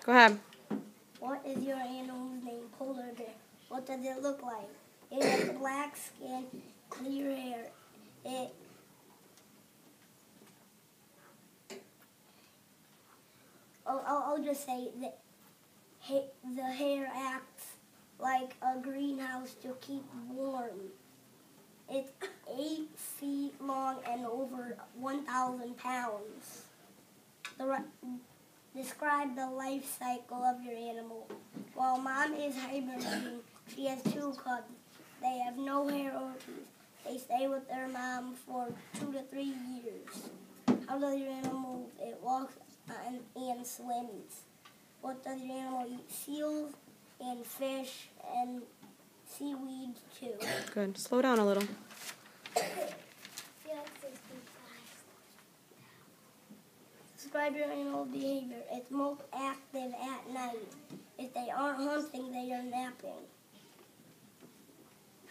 Go ahead. What is your animal's name? Polar bear. What does it look like? It has black skin, clear hair. I'll just say that the hair acts like a greenhouse to keep warm. It's 8 feet long and over 1,000 pounds. Describe the life cycle of your animal. While mom is hibernating, she has 2 cubs. They have no hair or teeth. They stay with their mom for 2 to 3 years. How does your animal move? It walks and swims. What does your animal eat? Seals and fish and seaweed too. Good. Slow down a little. Describe your animal behavior. It's most active at night. If they aren't hunting, they are napping.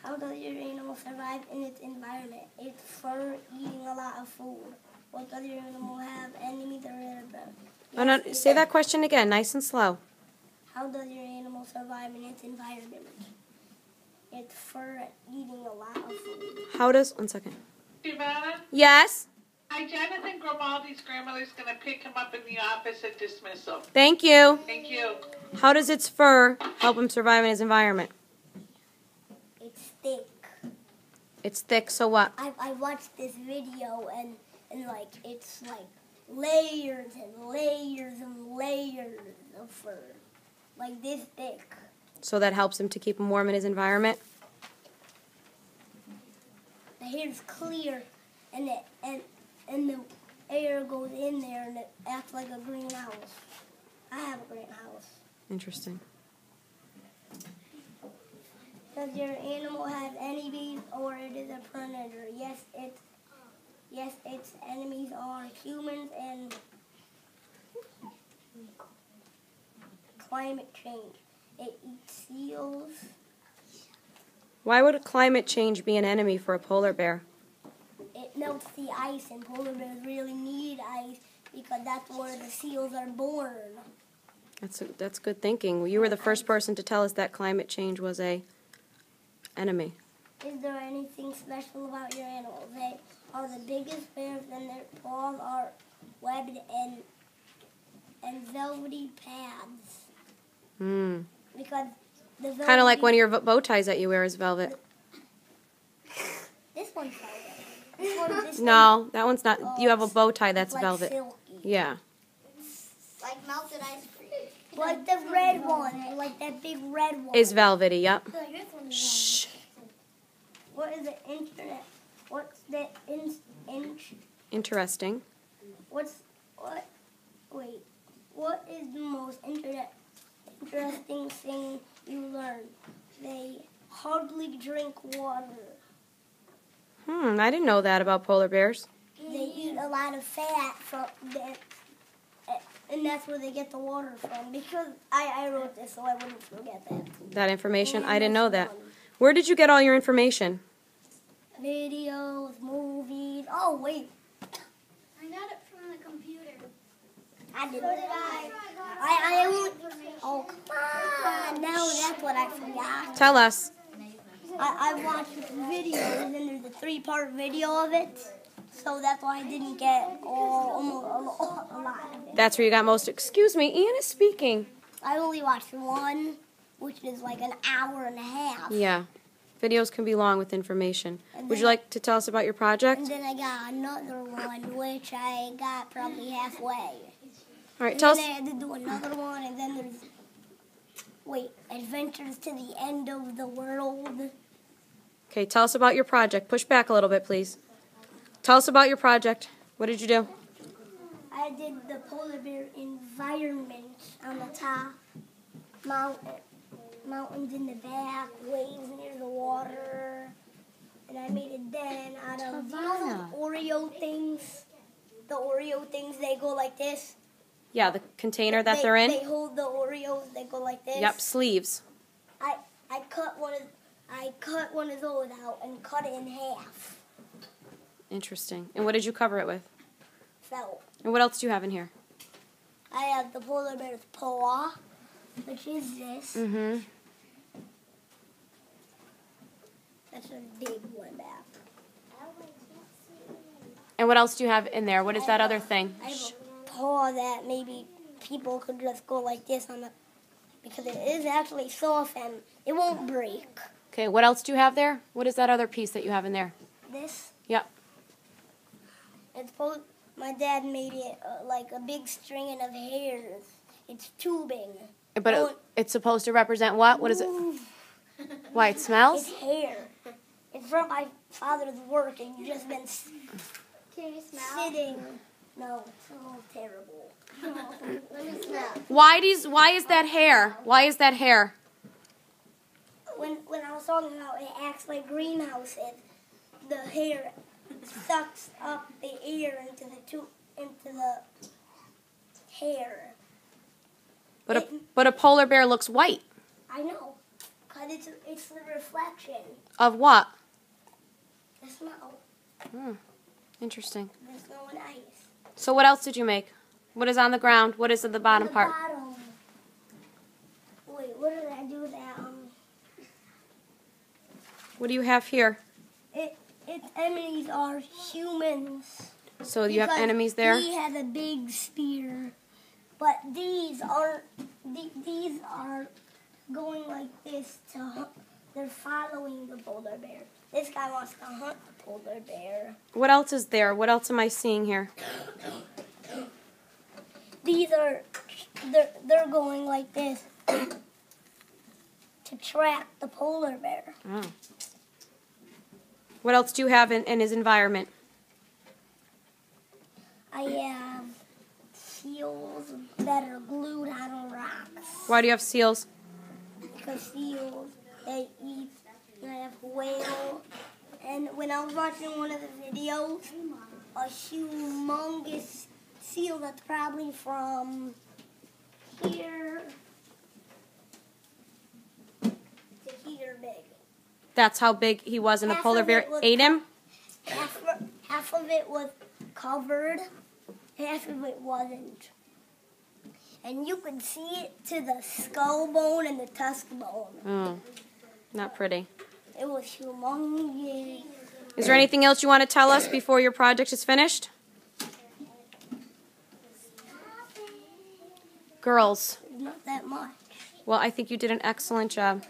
How does your animal survive in its environment? It's fur, eating a lot of food. What does your animal have? Enemies or other? Say that question again, nice and slow. How does your animal survive in its environment? It's fur, eating a lot of food. 1 second. Ivana? Yes? Hi, Jonathan Grimaldi's grandmother's going to pick him up in the office and dismiss him. Thank you. Thank you. How does its fur help him survive in his environment? It's thick. It's thick, so what? I watched this video and like it's like layers and layers and layers of fur. Like this thick. So that helps him to keep him warm in his environment? The hair's clear and the air goes in there and it acts like a greenhouse. I have a greenhouse. Interesting. Does your animal have enemies or it is a predator? Yes, its enemies are humans and climate change. It eats seals. Why would climate change be an enemy for a polar bear? It melts the ice, and polar bears really need ice because that's where the seals are born. That's good thinking. Well, you were the first person to tell us that climate change was a enemy. Is there anything special about your animals? They are the biggest bears, and their paws are webbed and velvety pads. Because the velvety... Kind of like one of your bow ties that you wear is velvet. This one's velvet. This No, that one's not. You have a bow tie that's like velvet. Silky. Yeah. Like melted ice cream. Like the red one, like that big red one. Is velvety, yep. Shh. What is the internet? What's the Interesting. What is the most interesting thing you learned? They hardly drink water. I didn't know that about polar bears. They eat a lot of fat from that, and that's where they get the water from. Because I wrote this so I wouldn't forget that. That information? I didn't know that. Where did you get all your information? Videos, movies. Oh, wait. I got it from the computer. I did. So did I. Oh, come on. Now that's what I forgot. Tell us. I watched the video, and then there's a 3-part video of it. So that's why I didn't get almost a lot of it. That's where you got most. Excuse me, Ian is speaking. I only watched one, which is like an hour and a half. Yeah. Videos can be long with information. Would you like to tell us about your project? And then I got another one, which I got probably halfway. All right, And tell us. then I had to do another one, and then there's, Adventures to the End of the World. Okay, tell us about your project. Push back a little bit, please. Tell us about your project. What did you do? I did the polar bear environment on the top, mountains in the back, waves near the water, and I made a den out of those Oreo things. The Oreo things, they go like this. Yeah, the container that they're in. They hold the Oreos. They go like this. Yep, sleeves. I cut one of those out and cut it in half. Interesting. And what did you cover it with? Felt. And what else do you have in here? I have the polar bear's paw, which is this. Mm-hmm. That's a big one back. And what else do you have in there? What is that other thing? I have a paw that maybe people could just go like this on the, because it is actually soft and it won't break. Okay, what else do you have there? What is that other piece that you have in there? This, Yep. it's supposed, my dad made it like a big string of hairs. It's tubing. But it's supposed to represent what? What is it? Why, it smells? It's hair. It's from my father's work, and you've just been Can you smell? sitting. No, it's all terrible. Let me smell. Why is that hair? Why is that hair? When I was talking about it acts like greenhouses, the hair sucks up the air into the hair. But a polar bear looks white. I know, cause it's the reflection. Of what? The snow. Interesting. The snow and ice. So what else did you make? What is on the ground? What is at the bottom part? Bottom. Wait, what did I do with that? What do you have here? Its enemies are humans. So you have Because enemies there? He has a big spear, but these are going like this to hunt. They're following the polar bear. This guy wants to hunt the polar bear. What else is there? What else am I seeing here? These are they're going like this to trap the polar bear. Oh. What else do you have in his environment? I have seals that are glued on rocks. Why do you have seals? Because seals, they eat. And I have whale. And when I was watching one of the videos, a humongous seal that's probably from here to here big. That's how big he was, and the Half polar of bear it was ate him? Half of it was covered, half of it wasn't. And you could see it to the skull bone and the tusk bone. Oh, not pretty. It was humongous. Is there anything else you want to tell us before your project is finished? Girls. Not that much. Well, I think you did an excellent job.